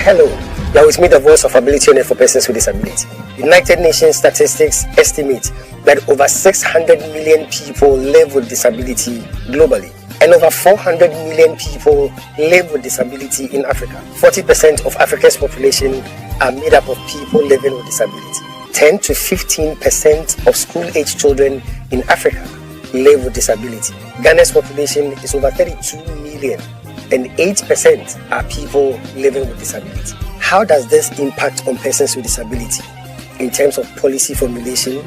Hello, you are with me, the voice of ability owner for persons with disability. United Nations statistics estimate that over 600 million people live with disability globally, and over 400 million people live with disability in Africa. 40% of Africa's population are made up of people living with disability. 10 to 15% of school-age children in Africa live with disability. Ghana's population is over 32 million, and 8% are people living with disability. How does this impact on persons with disability in terms of policy formulation,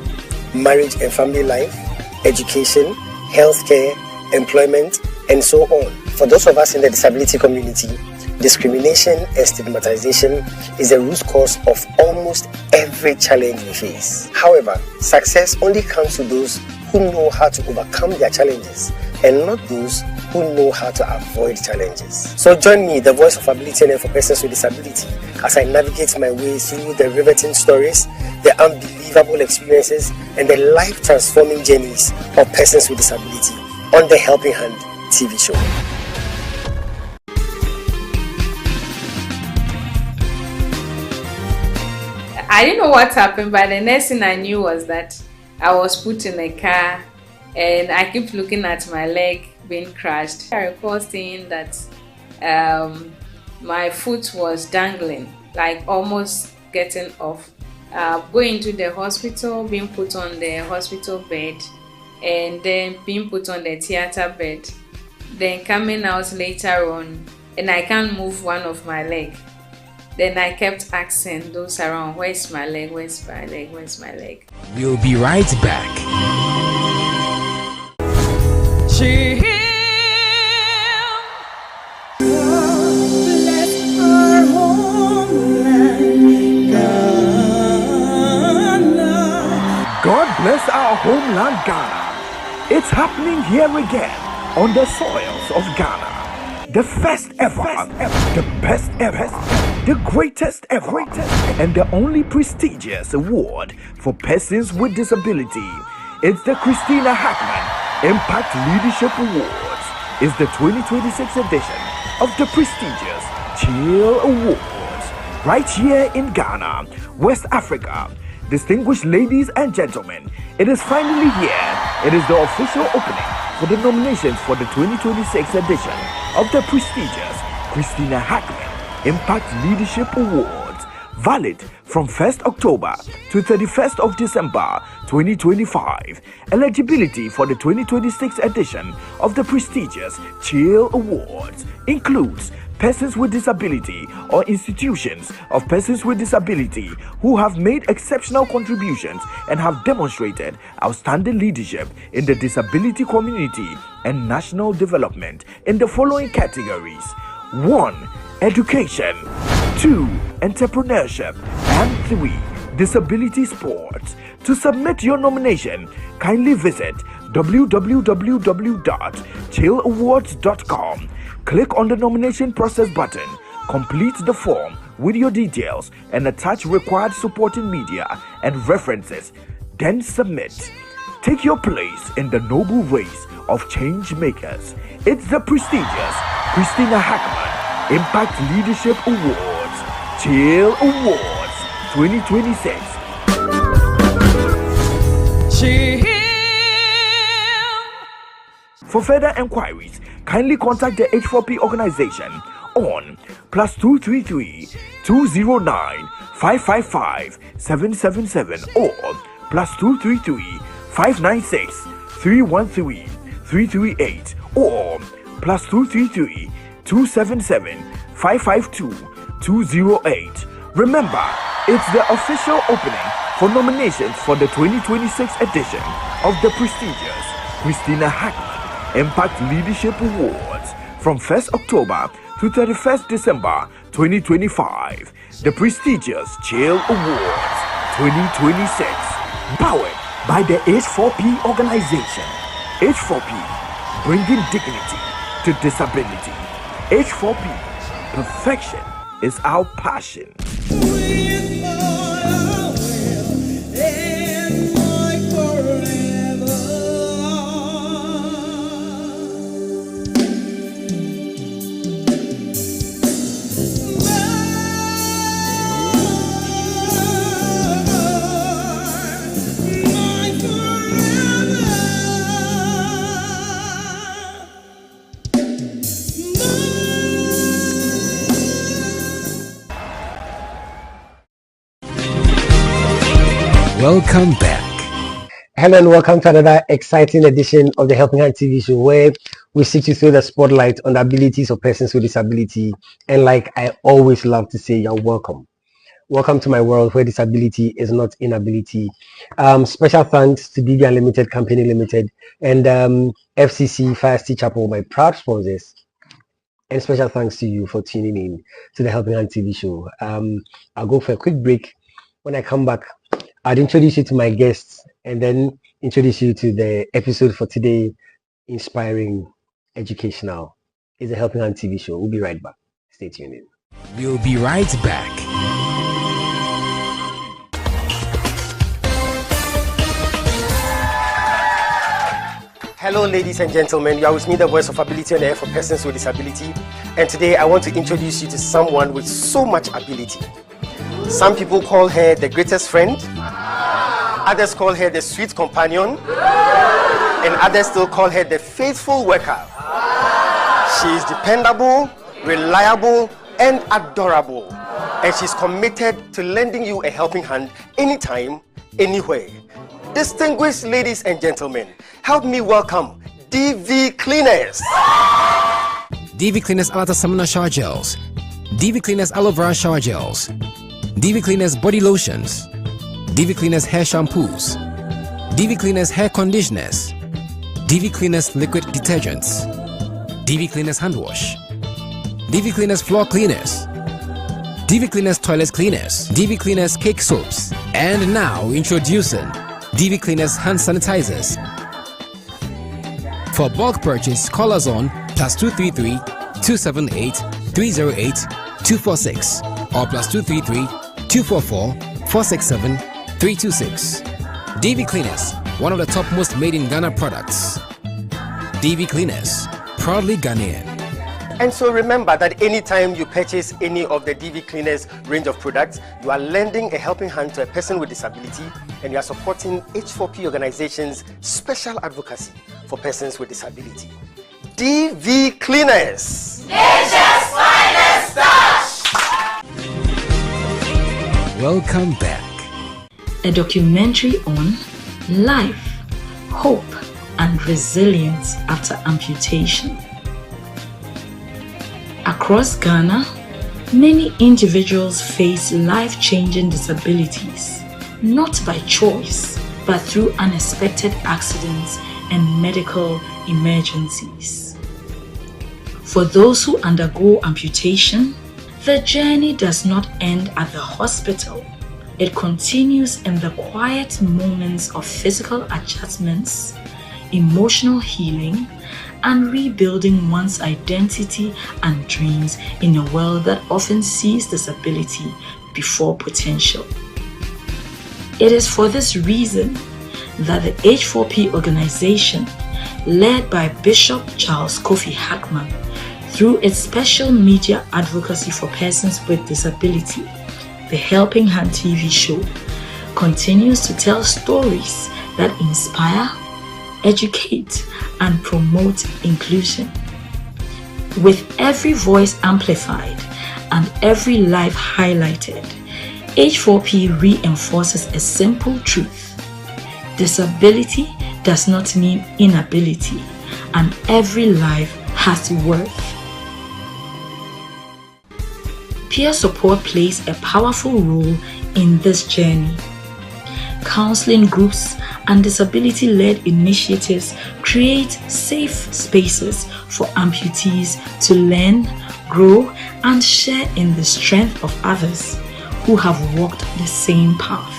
marriage and family life, education, healthcare, employment, and so on? For those of us in the disability community, discrimination and stigmatization is the root cause of almost every challenge we face. However, success only comes to those who know how to overcome their challenges and not those who know how to avoid challenges. So join me, the voice of ability and for persons with disability, as I navigate my way through the riveting stories, the unbelievable experiences, and the life-transforming journeys of persons with disability on the Helping Hand TV show. I didn't know what happened, but the next thing I knew was that I was put in a car and I kept looking at my leg being crushed. I recall seeing that my foot was dangling, like almost getting off. Going to the hospital, being put on the hospital bed, and then being put on the theater bed. Then coming out later on, and I can't move one of my leg. Then I kept asking those around, where's my leg, where's my leg, where's my leg? We'll be right back. She God bless our homeland Ghana. It's happening here again on the soils of Ghana. The first ever, the best ever, the greatest ever, and the only prestigious award for persons with disability. It's the Christina Hackman Impact Leadership Awards. It's the 2026 edition of the prestigious Chill Awards. Right here in Ghana, West Africa. Distinguished ladies and gentlemen, it is finally here. It is the official opening for the nominations for the 2026 edition of the prestigious Christina Hackman Impact Leadership Awards, valid from 1st October to 31st of December 2025. Eligibility for the 2026 edition of the prestigious Chill Awards includes persons with disability or institutions of persons with disability who have made exceptional contributions and have demonstrated outstanding leadership in the disability community and national development in the following categories: 1. Education, 2. Entrepreneurship, and 3. Disability sports. To submit your nomination, kindly visit www.chillawards.com. Click on the nomination process button, complete the form with your details, and attach required supporting media and references. Then submit. Take your place in the noble race of change makers. It's the prestigious Christina Hackman Impact Leadership Awards, Chill Awards 2026. For further enquiries, kindly contact the H4P Organization on +233 209 555 777 or +233 596 313 338 or +233 277 552 208. Remember, it's the official opening for nominations for the 2026 edition of the prestigious Christina Hackman Impact Leadership Awards from 1st October to 31st December 2025. The prestigious Chill Awards 2026. Powered by the H4P Organization. H4P, bringing dignity to disability. H4P, perfection is our passion. Welcome back. Hello and welcome to another exciting edition of the Helping Hand TV show, where we seek to throw the spotlight on the abilities of persons with disability. And like I always love to say, you're welcome. Welcome to my world where disability is not inability. Special thanks to DB Unlimited Company Limited and FCC Fire City Chapel, my proud sponsors. And special thanks to you for tuning in to the Helping Hand TV show. I'll go for a quick break. When I come back, I'll introduce you to my guests and then introduce you to the episode for today, inspiring, educational. It's a Helping Hand TV show. We'll be right back. Stay tuned in. We'll be right back. Hello, ladies and gentlemen. You are with me, the voice of ability on air for persons with disability. And today I want to introduce you to someone with so much ability. Some people call her the greatest friend. Others call her the sweet companion. And others still call her the faithful worker. She is dependable, reliable, and adorable. And she's committed to lending you a helping hand anytime, anywhere. Distinguished ladies and gentlemen, help me welcome DV Cleaners. DV Cleaners Alata Samana Shower Gels. DV Cleaners Aloe Vera Shower Gels. DV Cleaners Body Lotions. DV Cleaners Hair Shampoos. DV Cleaners Hair Conditioners. DV Cleaners Liquid Detergents. DV Cleaners Hand Wash. DV Cleaners Floor Cleaners. DV Cleaners Toilet Cleaners. DV Cleaners Cake Soaps. And now introducing DV Cleaners Hand Sanitizers. For bulk purchase, call us on +233 278 308 246 or +233 244 467 326. DV Cleaners, one of the top most made in Ghana products. DV Cleaners, proudly Ghanaian. And so remember that anytime you purchase any of the DV Cleaners range of products, you are lending a helping hand to a person with disability, and you are supporting H4P Organization's special advocacy for persons with disability. DV Cleaners, Nature's finest touch. Welcome back. A documentary on life, hope, and resilience after amputation. Across Ghana, many individuals face life-changing disabilities, not by choice, but through unexpected accidents and medical emergencies. For those who undergo amputation, the journey does not end at the hospital. It continues in the quiet moments of physical adjustments, emotional healing, and rebuilding one's identity and dreams in a world that often sees disability before potential. It is for this reason that the H4P Organization, led by Bishop Charles Kofi Hackman, through its special media advocacy for persons with disability, the Helping Hand TV show, continues to tell stories that inspire, educate, and promote inclusion. With every voice amplified and every life highlighted, H4P reinforces a simple truth: disability does not mean inability, and every life has worth. Peer support plays a powerful role in this journey. Counseling groups and disability-led initiatives create safe spaces for amputees to learn, grow, and share in the strength of others who have walked the same path.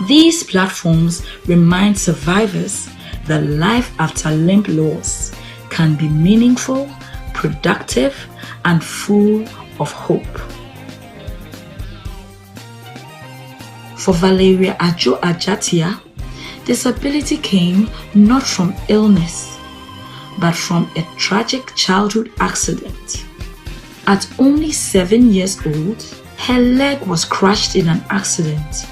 These platforms remind survivors that life after limb loss can be meaningful, productive, and full of hope. For Valeria Ajo Ajatia, disability came not from illness, but from a tragic childhood accident. At only 7 years old, her leg was crushed in an accident,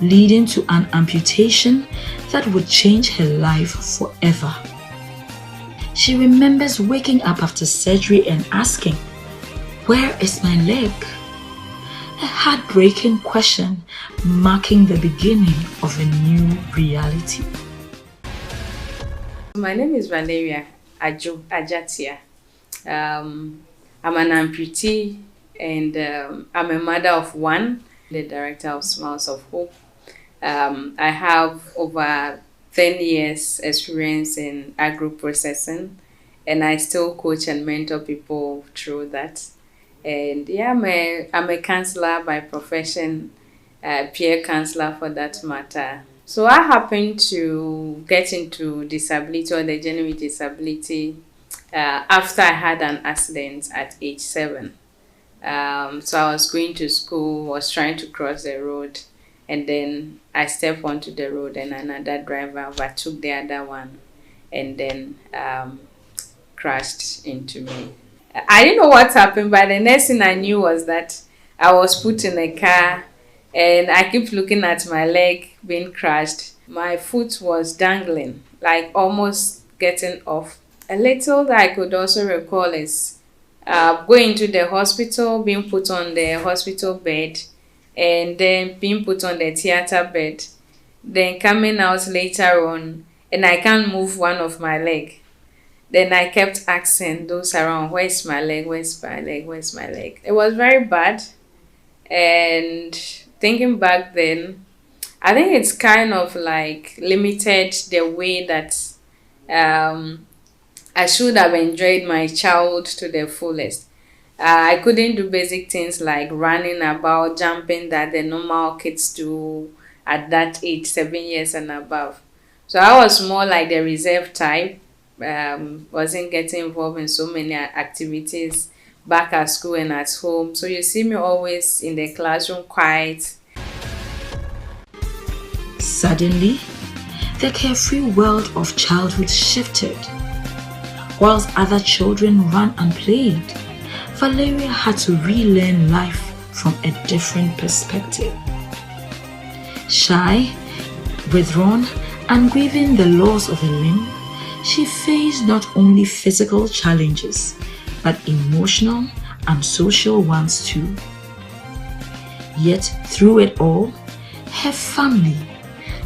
leading to an amputation that would change her life forever. She remembers waking up after surgery and asking, "Where is my leg?" Her heartbreaking question marking the beginning of a new reality. My name is Valeria Ajatia. I'm an amputee and I'm a mother of one, the director of Smiles of Hope. I have over 10 years experience in agro-processing, and I still coach and mentor people through that. And yeah, I'm a counselor by profession, peer counselor for that matter. So I happened to get into disability or the journey with disability after I had an accident at age 7. So I was going to school, was trying to cross the road, and then I stepped onto the road and another driver overtook the other one and then crashed into me. I didn't know what happened, but the next thing I knew was that I was put in a car and I kept looking at my leg being crushed. My foot was dangling, like almost getting off. A little that I could also recall is going to the hospital, being put on the hospital bed, and then being put on the theater bed, then coming out later on, and I can't move one of my leg. Then I kept asking those around, where's my leg, where's my leg, where's my leg? It was very bad. And thinking back then, I think it's kind of like limited the way that I should have enjoyed my child to the fullest. I couldn't do basic things like running about, jumping that the normal kids do at that age, 7 years and above. So I was more like the reserved type. Wasn't getting involved in so many activities back at school and at home. So you see me always in the classroom quiet. Suddenly, the carefree world of childhood shifted. Whilst other children ran and played, Valeria had to relearn life from a different perspective. Shy, withdrawn, and grieving the loss of a limb, she faced not only physical challenges, but emotional and social ones too. Yet through it all, her family,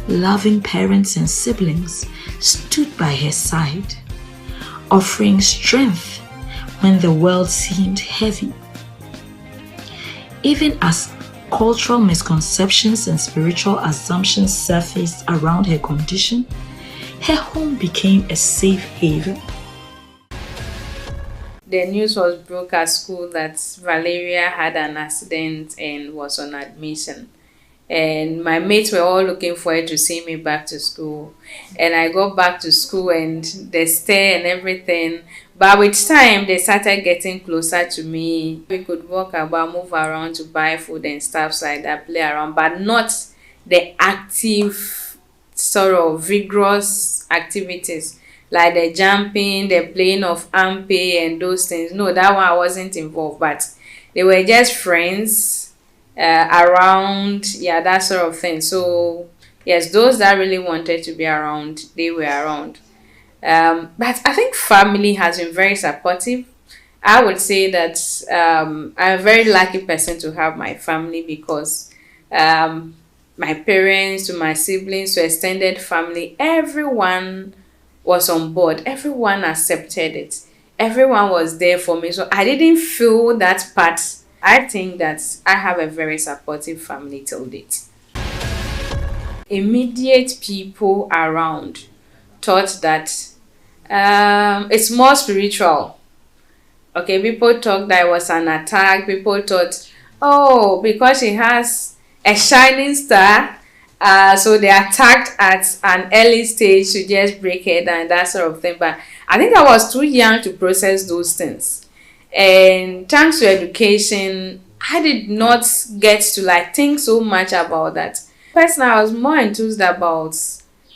loving parents and siblings, stood by her side, offering strength when the world seemed heavy. Even as cultural misconceptions and spiritual assumptions surfaced around her condition, her home became a safe haven. The news was broke at school that Valeria had an accident and was on admission. And my mates were all looking forward to see me back to school. And I got back to school and the stare and everything. But with time, they started getting closer to me. We could walk about, move around to buy food and stuff like that, play around, but not the active sort of vigorous activities like the jumping, the playing of ampe and those things. No, that one I wasn't involved, but they were just friends around, yeah, that sort of thing. So yes, those that really wanted to be around, they were around. But I think family has been very supportive. I would say that I'm a very lucky person to have my family because my parents, to my siblings, to extended family, everyone was on board. Everyone accepted it. Everyone was there for me. So I didn't feel that part. I think that I have a very supportive family till date. Immediate people around thought that it's more spiritual. Okay, people thought that it was an attack. People thought, oh, because she has a shining star, so they attacked at an early stage to just break it and that sort of thing. But I think I was too young to process those things. And thanks to education, I did not get to like think so much about that. Personally, I was more enthused about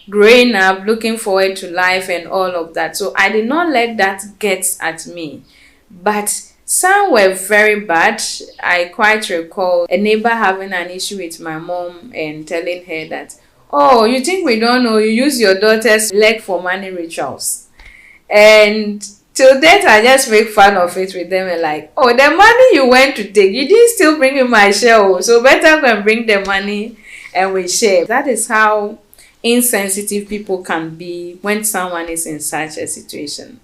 growing up, looking forward to life and all of that. So I did not let that get at me. But some were very bad. I quite recall a neighbor having an issue with my mom and telling her that, oh, you think we don't know, you use your daughter's leg for money rituals. And Till date, I just make fun of it with them and like, oh, the money you went to take, you didn't still bring me my share, oh, so better go and bring the money and we share. That is how insensitive people can be when someone is in such a situation.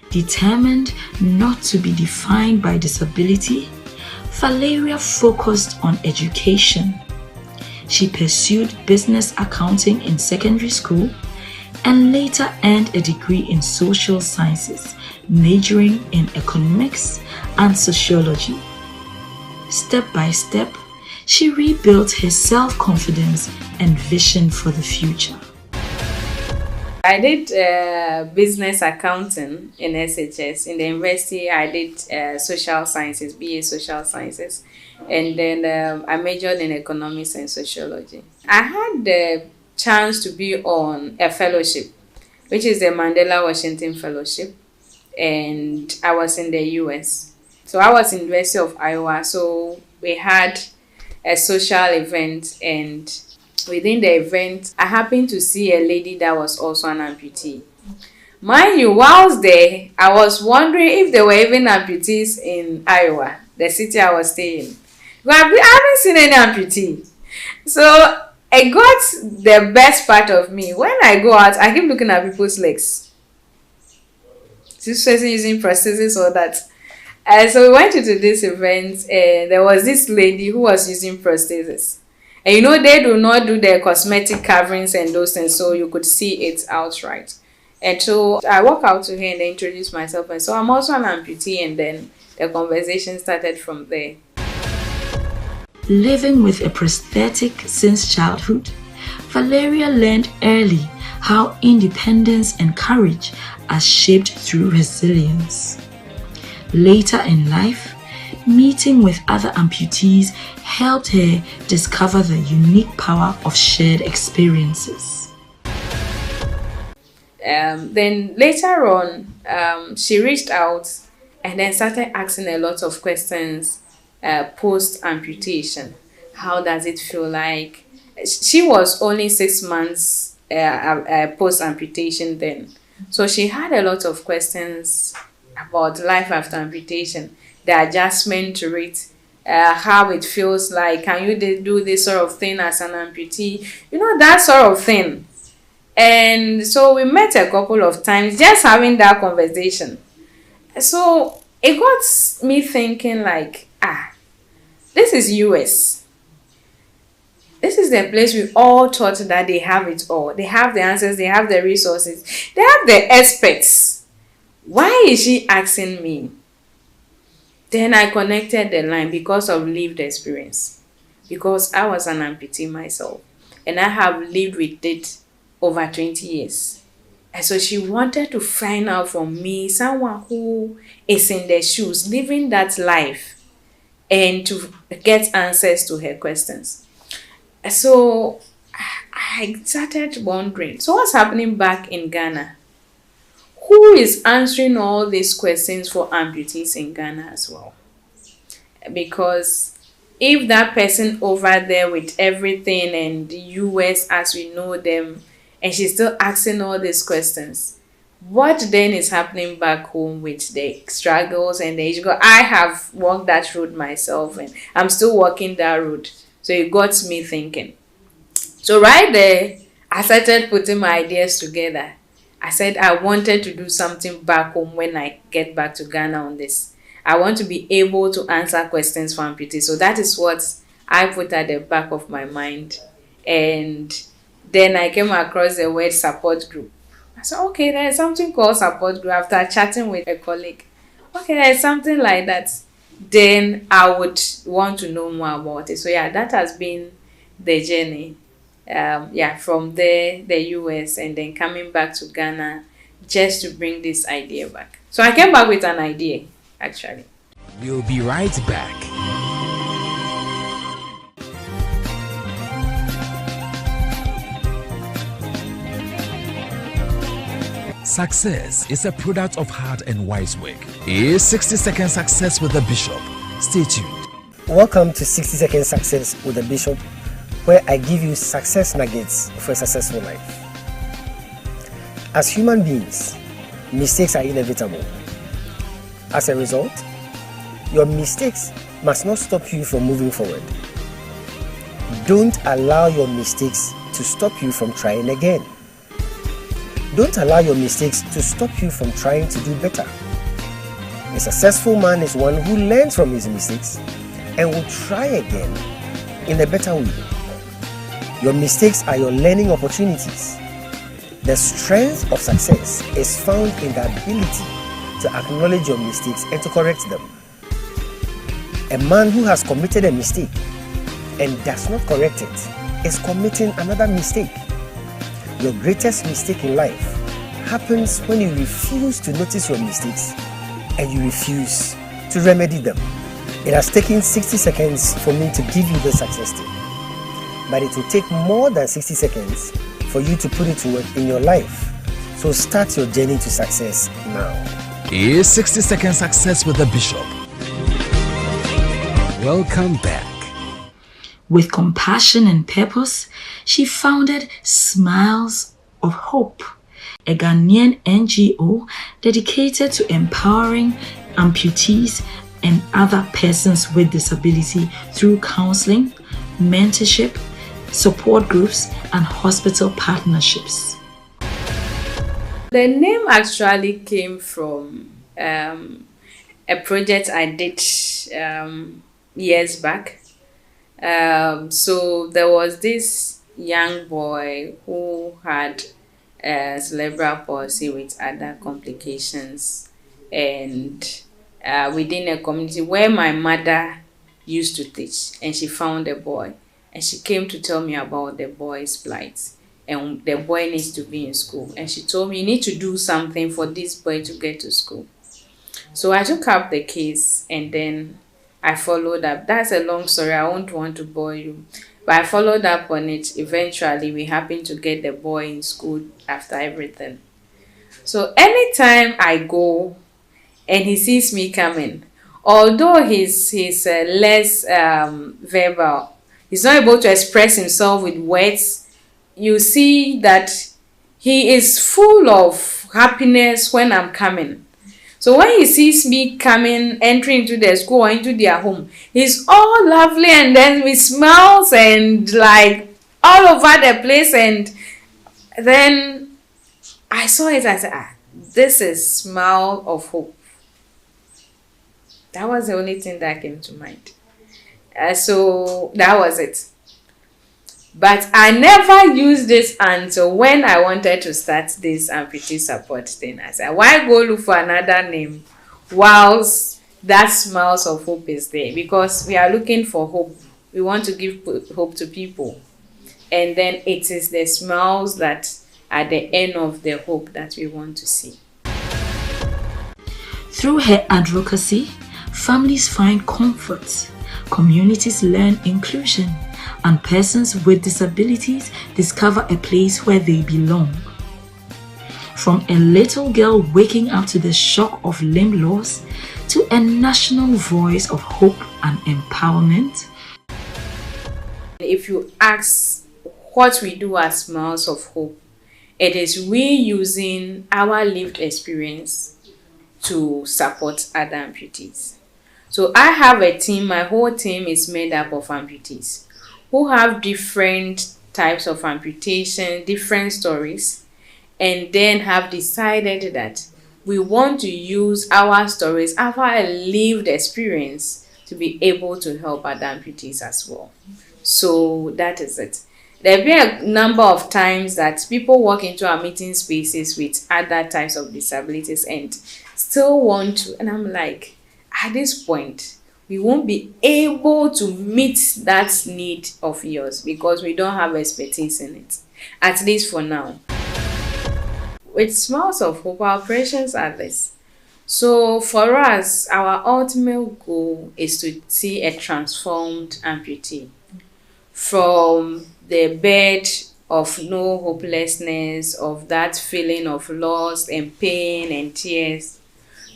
Determined not to be defined by disability, Valeria focused on education. She pursued business accounting in secondary school and later earned a degree in social sciences, majoring in economics and sociology. Step by step, she rebuilt her self-confidence and vision for the future. I did business accounting in SHS. In the university, I did social sciences, BA social sciences. And then I majored in economics and sociology. I had the chance to be on a fellowship, which is the Mandela Washington Fellowship. And I was in the US. So I was in the University of Iowa. So we had a social event, and within the event, I happened to see a lady that was also an amputee. Mind you, whilst there, I was wondering if there were even amputees in Iowa, the city I was staying in. But I haven't seen any amputee. So I got the best part of me. When I go out, I keep looking at people's legs. This person using prosthesis or that. So we went into this event, and there was this lady who was using prosthesis. And you know, they do not do their cosmetic coverings and those things, so you could see it outright. And so I walked out to her and introduced myself, and so I'm also an amputee, and then the conversation started from there. Living with a prosthetic since childhood, Valeria learned early how independence and courage are shaped through resilience. Later in life, meeting with other amputees helped her discover the unique power of shared experiences. Then later on, she reached out and then started asking a lot of questions post-amputation. How does it feel like? She was only 6 months post-amputation then. So she had a lot of questions about life after amputation, the adjustment to it, how it feels like, can you do this sort of thing as an amputee, you know, that sort of thing. And so we met a couple of times just having that conversation. So it got me thinking like, this is US. This is the place we all thought that they have it all. They have the answers, they have the resources, they have the experts. Why is she asking me? Then I connected the line because of lived experience. Because I was an amputee myself. And I have lived with it over 20 years. And so she wanted to find out from me, someone who is in their shoes, living that life, and to get answers to her questions. So I started wondering, so what's happening back in Ghana? Who is answering all these questions for amputees in Ghana as well? Because if that person over there with everything and the US as we know them, and she's still asking all these questions, what then is happening back home with the struggles and the issue? I have walked that road myself, and I'm still walking that road. So it got me thinking. So right there, I started putting my ideas together. I said I wanted to do something back home when I get back to Ghana on this. I want to be able to answer questions for amputees. So that is what I put at the back of my mind. And then I came across the word support group. I said, okay, there's something called support group. After chatting with a colleague, okay, there's something like that. Then I would want to know more about it. So yeah, that has been the journey. From there, the US, and then coming back to Ghana just to bring this idea back. So I came back with an idea, actually. We'll be right back. Success is a product of hard and wise work. Is 60-second success with the Bishop. Stay tuned. Welcome to 60-second success with the Bishop, where I give you success nuggets for a successful life. As human beings, mistakes are inevitable. As a result, your mistakes must not stop you from moving forward. Don't allow your mistakes to stop you from trying again. Don't allow your mistakes to stop you from trying to do better. A successful man is one who learns from his mistakes and will try again in a better way. Your mistakes are your learning opportunities. The strength of success is found in the ability to acknowledge your mistakes and to correct them. A man who has committed a mistake and does not correct it is committing another mistake. Your greatest mistake in life happens when you refuse to notice your mistakes and you refuse to remedy them. It has taken 60 seconds for me to give you the success tip, but it will take more than 60 seconds for you to put it to work in your life. So start your journey to success now. Is 60-second success with the bishop. Welcome back. With compassion and purpose, she founded Smiles of Hope, a Ghanaian NGO dedicated to empowering amputees and other persons with disability through counseling, mentorship, support groups, and hospital partnerships. The name actually came from a project I did years back. So there was this young boy who had cerebral palsy with other complications, and within a community where my mother used to teach, and she found a boy, and she came to tell me about the boy's plight, and the boy needs to be in school, and she told me, you need to do something for this boy to get to school. So I took up the case, and then I followed up. That's a long story, I won't want to bore you. But I followed up on it. Eventually, we happened to get the boy in school after everything. So anytime I go and he sees me coming, although he's less verbal, he's not able to express himself with words, you see that he is full of happiness when I'm coming. So when he sees me coming, entering into the school or into their home, he's all lovely, and then we smiles and like all over the place. And then I saw it, I said, this is Smile of Hope. That was the only thing that came to mind. So that was it. But I never used this until when I wanted to start this amputee support thing. I said, why go look for another name whilst that Smiles of Hope is there? Because we are looking for hope. We want to give hope to people. And then it is the smiles that are the end of the hope that we want to see. Through her advocacy, families find comfort, communities learn inclusion, and persons with disabilities discover a place where they belong. From a little girl waking up to the shock of limb loss to a national voice of hope and empowerment. If you ask what we do as Smiles of Hope, it is we using our lived experience to support other amputees. So I have a team, my whole team is made up of amputees who have different types of amputation, different stories, and then have decided that we want to use our stories, our lived experience, to be able to help other amputees as well. So that is it. There have been a number of times that people walk into our meeting spaces with other types of disabilities and still want to, and I'm like, at this point, we won't be able to meet that need of yours because we don't have expertise in it, at least for now. With Smiles of Hope, our operations are this. So for us, our ultimate goal is to see a transformed amputee from the bed of no hopelessness, of that feeling of loss and pain and tears,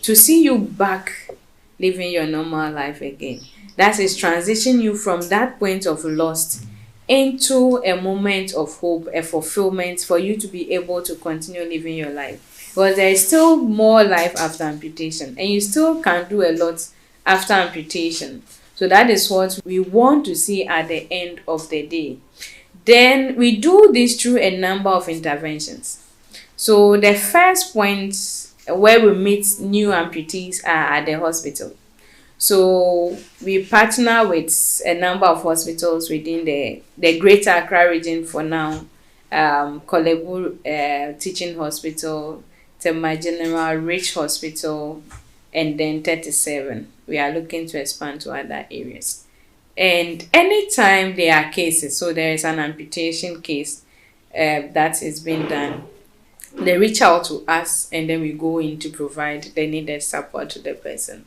to see you back living your normal life again. That is transition you from that point of loss into a moment of hope, a fulfillment for you to be able to continue living your life. But there is still more life after amputation, and you still can do a lot after amputation. So that is what we want to see at the end of the day. Then we do this through a number of interventions. So the first point where we meet new amputees are at the hospital. So we partner with a number of hospitals within the Greater Accra region for now. Kolebu Teaching Hospital, Tema General, Rich Hospital, and then 37. We are looking to expand to other areas. And anytime there are cases, so there is an amputation case that is being done, they reach out to us and then we go in to provide the needed support to the person.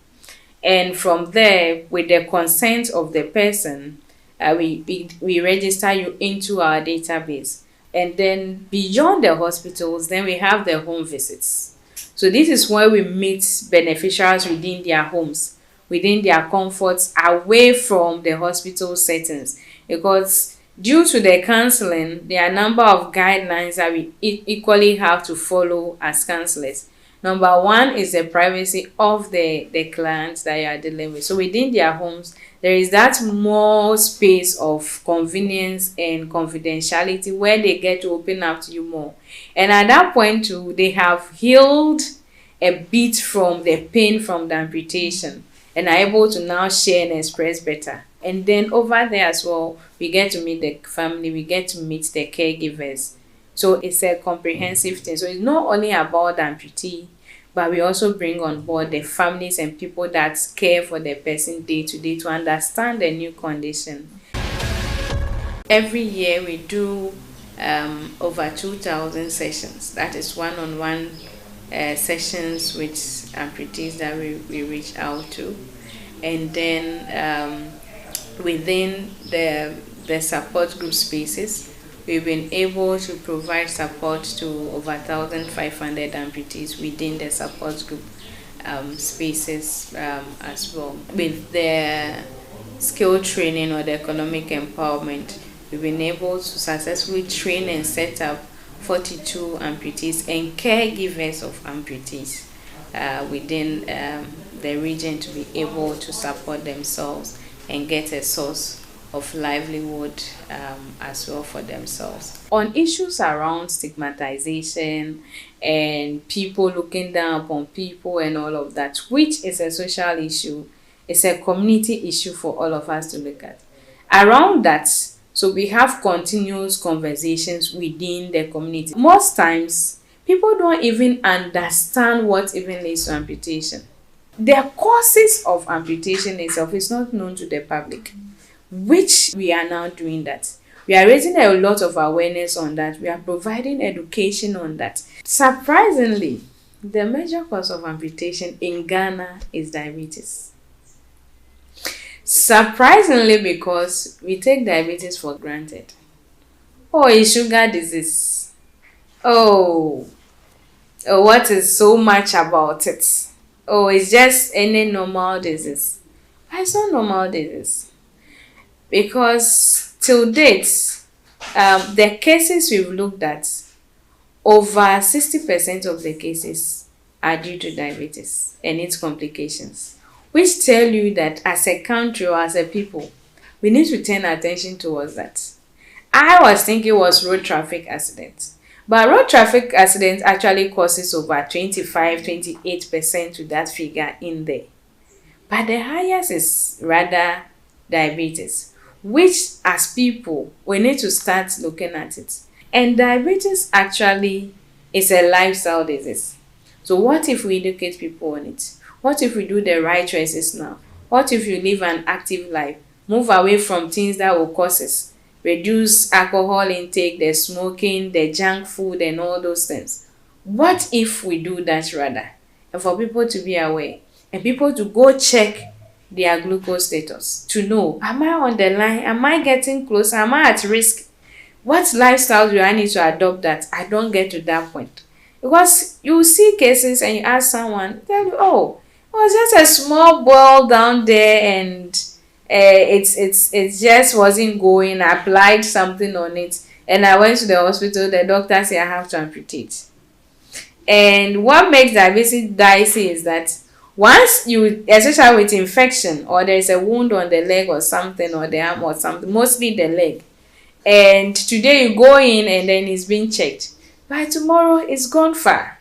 And from there, with the consent of the person, we register you into our database. And then beyond the hospitals, then we have the home visits. So this is where we meet beneficiaries within their homes, within their comforts, away from the hospital settings. Because due to the counseling, there are a number of guidelines that we equally have to follow as counselors. Number one is the privacy of the clients that you are dealing with. So within their homes, there is that more space of convenience and confidentiality where they get to open up to you more. And at that point too, they have healed a bit from the pain from the amputation and are able to now share and express better. And then over there as well, we get to meet the family, we get to meet the caregivers. So it's a comprehensive thing. So it's not only about the amputee, but we also bring on board the families and people that care for the person day to day to understand the new condition. Every year we do over 2,000 sessions. That is one-on-one sessions with amputees that we reach out to. And then within the support group spaces, we've been able to provide support to over 1,500 amputees within the support group spaces as well. With the skill training or the economic empowerment, we've been able to successfully train and set up 42 amputees and caregivers of amputees within the region to be able to support themselves and get a source of livelihood as well for themselves. On issues around stigmatization and people looking down upon people and all of that, which is a social issue, it's a community issue for all of us to look at. Around that, so we have continuous conversations within the community. Most times, people don't even understand what even leads to amputation. The causes of amputation itself is not known to the public, which we are now doing that. We are raising a lot of awareness on that. We are providing education on that. Surprisingly, the major cause of amputation in Ghana is diabetes. Surprisingly, because we take diabetes for granted. Oh, it's sugar disease. Oh, what is so much about it? Oh, it's just any normal disease. But it's not normal disease. Because till date, the cases we've looked at, over 60% of the cases are due to diabetes and its complications, which tell you that as a country or as a people, we need to turn attention towards that. I was thinking it was road traffic accidents, but road traffic accidents actually causes over 25-28% to that figure in there. But the highest is rather diabetes, which as people, we need to start looking at it. And diabetes actually is a lifestyle disease. So what if we educate people on it? What if we do the right choices now? What if you live an active life? Move away from things that will cause us. Reduce alcohol intake, the smoking, the junk food and all those things. What if we do that rather? And for people to be aware and people to go check their glucose status to know, am I on the line? Am I getting close? Am I at risk? What lifestyle do I need to adopt that I don't get to that point? Because you see cases and you ask someone, tell you, oh, it was just a small boil down there and it just wasn't going. I applied something on it and I went to the hospital. The doctor said I have to amputate. And what makes diabetes dicey is that once you, especially with infection, or there is a wound on the leg or something, or the arm or something, mostly the leg, and today you go in and then it's being checked, by tomorrow it's gone far.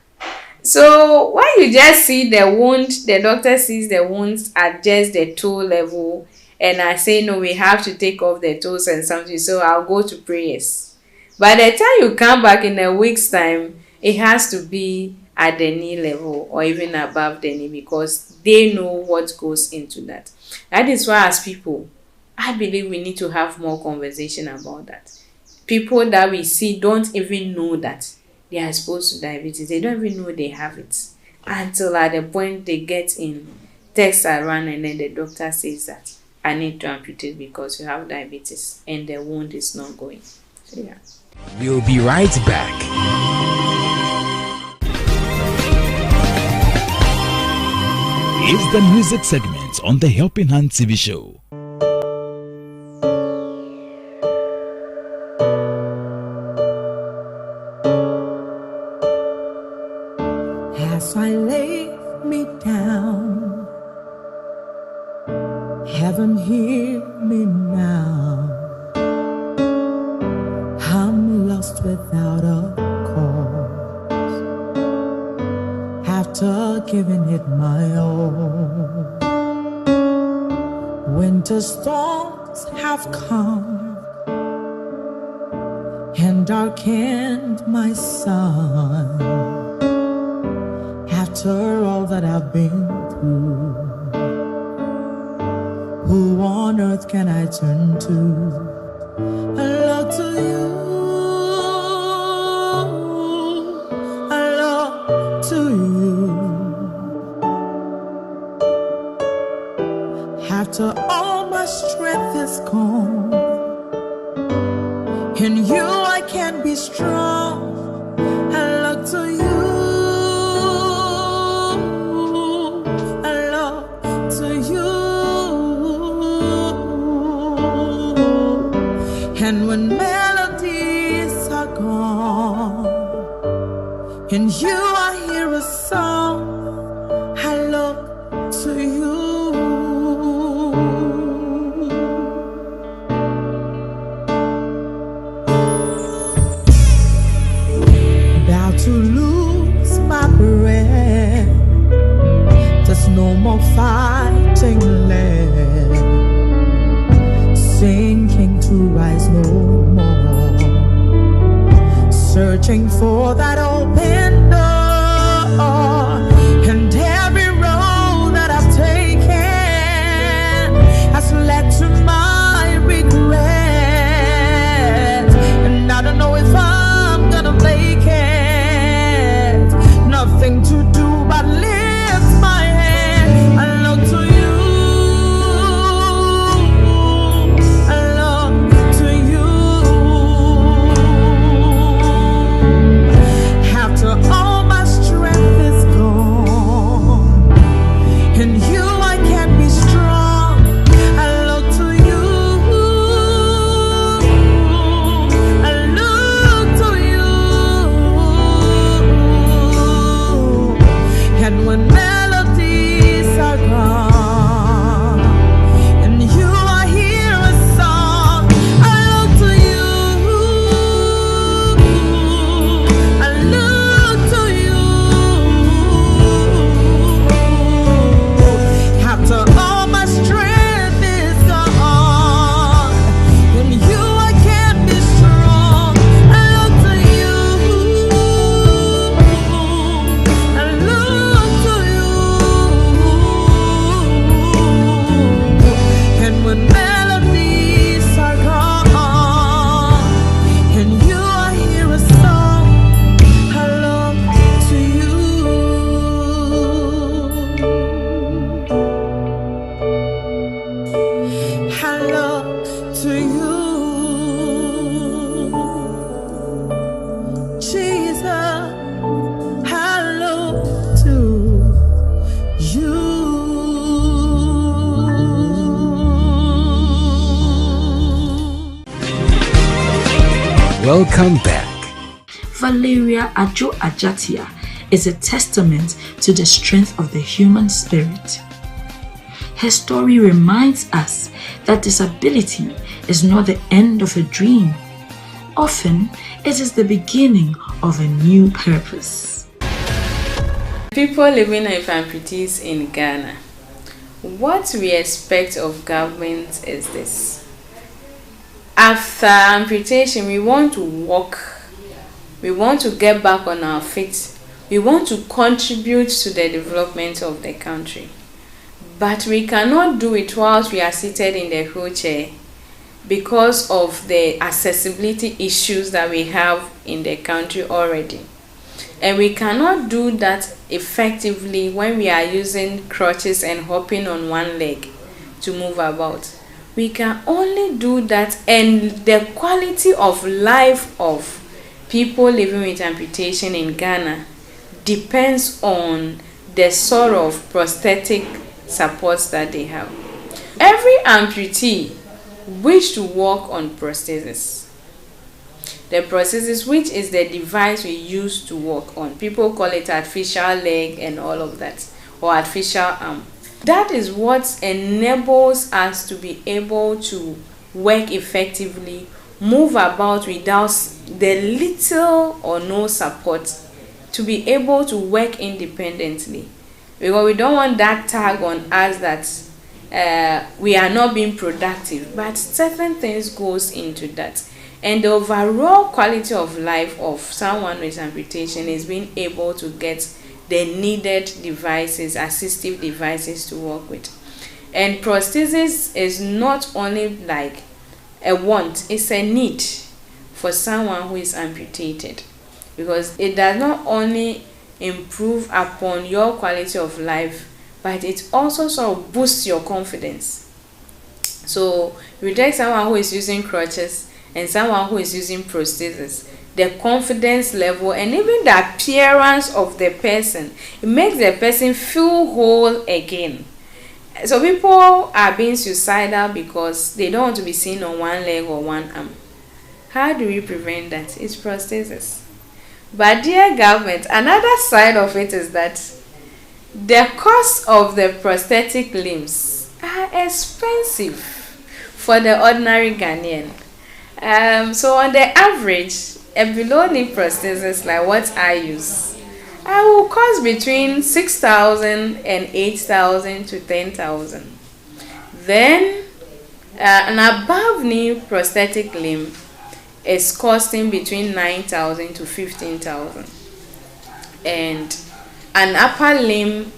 So when you just see the wound, the doctor sees the wounds at just the toe level, and I say, no, we have to take off the toes and something, so I'll go to prayers. By the time you come back in a week's time, it has to be at the knee level or even above the knee, because they know what goes into that. That is why, as people, I believe we need to have more conversation about that. People that we see don't even know that they are exposed to diabetes. They don't even know they have it until at the point they get in, text around, and then the doctor says that I need to amputate because you have diabetes and the wound is not going. So yeah. We'll be right back. It's the music segment on the Helping Hand TV show. As I lay me down, heaven hear me now. I'm lost without a cause, after giving it my all. Winter storms have come and darkened my sun. After all that I've been through, who on earth can I turn to? I look to you, I look to you. After all my strength is gone, in you I can be strong. I look to you, I look to you. And when melodies are gone, in you I hear a song, I look to you. About to lose my breath, there's no more fighting left, sinking to rise no more, searching for that open door. And every road that I've taken has led to my regret, and I don't know if I'm gonna make it. Nothing to do but lift my hand. I look to you, all my strength is gone, in you I can be strong. I look to you, I look to you. And when melodies are gone, in you I hear a song. I look to you, I look to you. After all my strength is gone, in you I can be strong. I look to you, I look to you. And when melodies are gone, in you I hear a song, I look to you. I look to you, Jesus. I look to you. Welcome back. Valeria Ajo Ajatia, is a testament to the strength of the human spirit. Her story reminds us that disability is not the end of a dream. Often, it is the beginning of a new purpose. People living with amputees in Ghana, what we expect of government is this. After amputation, we want to walk. We want to get back on our feet. We want to contribute to the development of the country. But we cannot do it whilst we are seated in the wheelchair because of the accessibility issues that we have in the country already. And we cannot do that effectively when we are using crutches and hopping on one leg to move about. We can only do that, and the quality of life of people living with amputation in Ghana depends on the sort of prosthetic supports that they have. Every amputee wishes to walk on prosthesis. The prosthesis, which is the device we use to walk on. People call it artificial leg and all of that, or artificial arm. That is what enables us to be able to work effectively, move about without the little or no support, to be able to work independently. Because we don't want that tag on us that we are not being productive, but certain things goes into that. And the overall quality of life of someone with amputation is being able to get the needed devices, assistive devices to work with. And prosthesis is not only like a want, it's a need for someone who is amputated, because it does not only improve upon your quality of life, but it also sort of boosts your confidence. So you take someone who is using crutches and someone who is using prosthesis, the confidence level and even the appearance of the person, it makes the person feel whole again. So people are being suicidal because they don't want to be seen on one leg or one arm. How do we prevent that? It's prosthesis. But dear government, another side of it is that the cost of the prosthetic limbs are expensive for the ordinary Ghanaian. So on the average, a below knee prosthesis like what I use, I will cost between 6,000 and 8,000 to 10,000. Then an above knee prosthetic limb is costing between 9,000 to 15,000. And an upper limb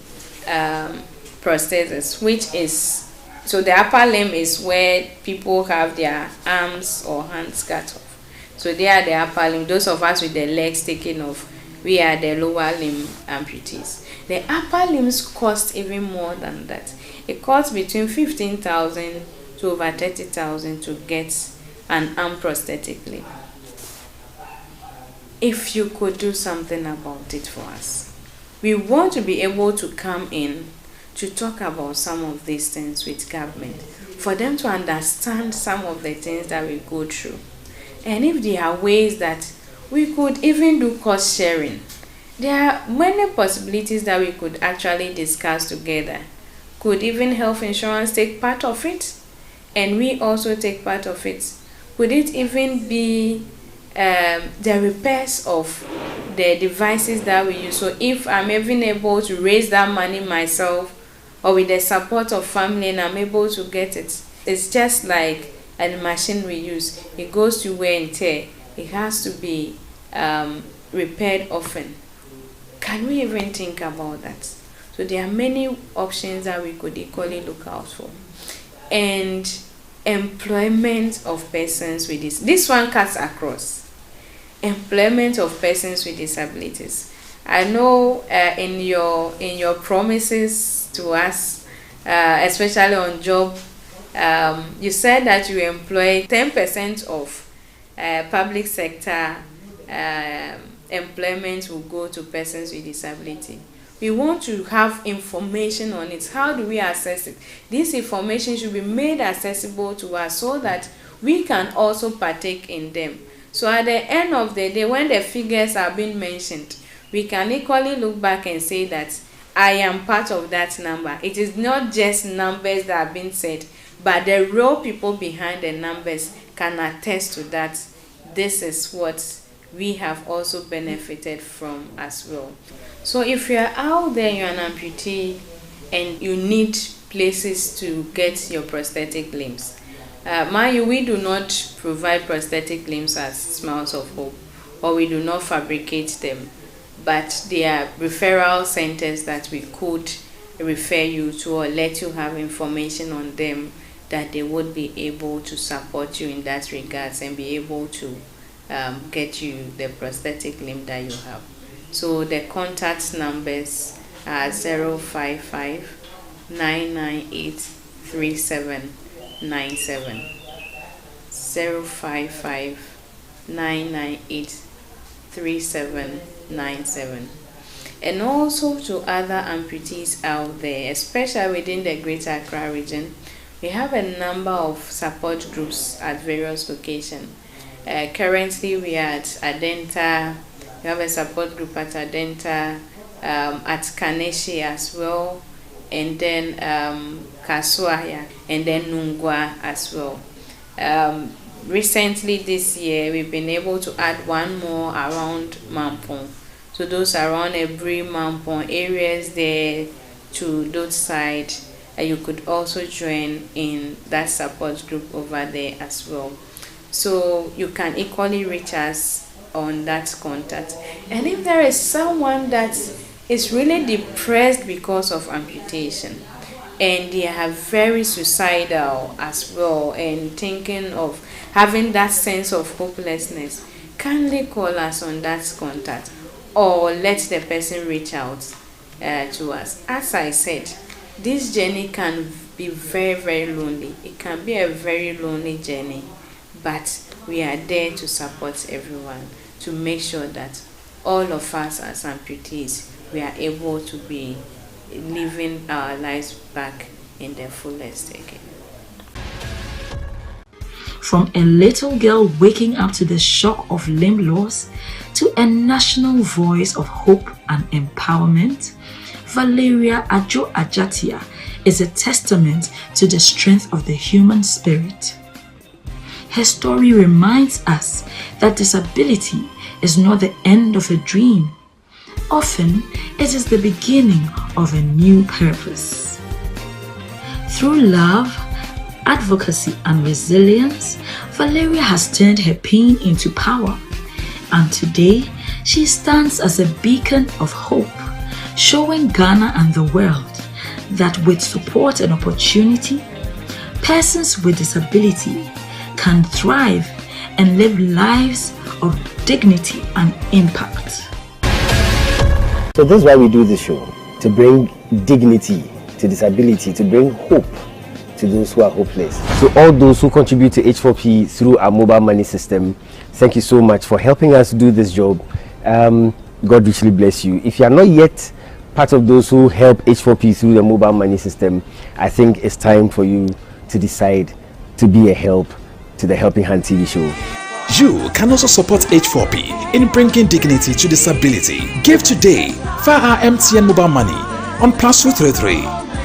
prosthesis, which is, so the upper limb is where people have their arms or hands cut off. So they are the upper limb. Those of us with the legs taken off, we are the lower limb amputees. The upper limbs cost even more than that. It costs between 15,000 to over 30,000 to get an arm prosthetic limb. If you could do something about it for us. We want to be able to come in to talk about some of these things with government, for them to understand some of the things that we go through. And if there are ways that we could even do cost sharing, there are many possibilities that we could actually discuss together. Could even health insurance take part of it? And we also take part of it. Could it even be the repairs of the devices that we use? So if I'm even able to raise that money myself, or with the support of family, and I'm able to get it, it's just like a machine we use. It goes to wear and tear. It has to be repaired often. Can we even think about that? So there are many options that we could equally look out for. And employment of persons with this one cuts across. Employment of persons with disabilities. I know in your promises to us, especially on job, you said that you employ 10% of public sector employment will go to persons with disability. We want to have information on it. How do we access it? This information should be made accessible to us so that we can also partake in them. So at the end of the day, when the figures are being mentioned, we can equally look back and say that I am part of that number. It is not just numbers that have been said, but the real people behind the numbers can attest to that. This is what we have also benefited from as well. So if you're out there, you're an amputee, and you need places to get your prosthetic limbs. Mind you, we do not provide prosthetic limbs as Smiles of Hope, or we do not fabricate them, but there are referral centers that we could refer you to or let you have information on them, that they would be able to support you in that regards and be able to get you the prosthetic limb that you have. So the contact numbers are 055 998 3797, 055 998 3797. And also to other amputees out there, especially within the Greater Accra region, we have a number of support groups at various locations. Currently we are at Adenta. We have a support group at Adenta, at Kaneshi as well, and then Kaswaya, and then Nungwa as well. Recently this year, we've been able to add one more around Mampong. So those around Ebri, Mampong areas there to those side, you could also join in that support group over there as well. So you can equally reach us on that contact. And if there is someone that is really depressed because of amputation, and they are very suicidal as well, and thinking of having that sense of hopelessness, kindly call us on that contact, or let the person reach out to us. As I said, this journey can be very, very lonely. It can be a very lonely journey, but we are there to support everyone, to make sure that all of us as amputees, we are able to be living our lives back in their fullest again. From a little girl waking up to the shock of limb loss to a national voice of hope and empowerment, Valeria Ajo Ajatia is a testament to the strength of the human spirit. Her story reminds us that disability is not the end of a dream. Often, it is the beginning of a new purpose. Through love, advocacy, and resilience, Valeria has turned her pain into power. And today, she stands as a beacon of hope, showing Ghana and the world that with support and opportunity, persons with disability can thrive and live lives of dignity and impact. So this is why we do this show, to bring dignity to disability, to bring hope to those who are hopeless. So all those who contribute to H4P through our mobile money system, thank you so much for helping us do this job. God richly bless you. If you are not yet part of those who help H4P through the mobile money system, I think it's time for you to decide to be a help to the Helping Hand TV show. You can also support H4P in bringing dignity to disability. Give today via our MTN mobile money on +233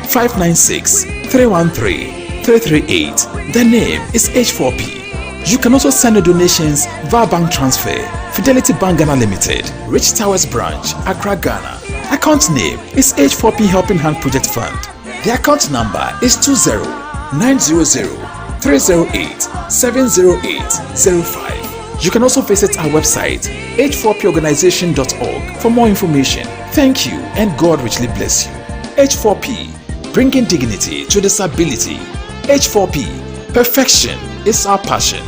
596 313 338. The name is H4P. You can also send your donations via bank transfer. Fidelity Bank Ghana Limited, Rich Towers Branch, Accra, Ghana. Account name is H4P Helping Hand Project Fund. The account number is 20-900-308-70805. You can also visit our website H4POrganization.org for more information. Thank you and God richly bless you. H4P, bringing dignity to disability. H4P, perfection is our passion.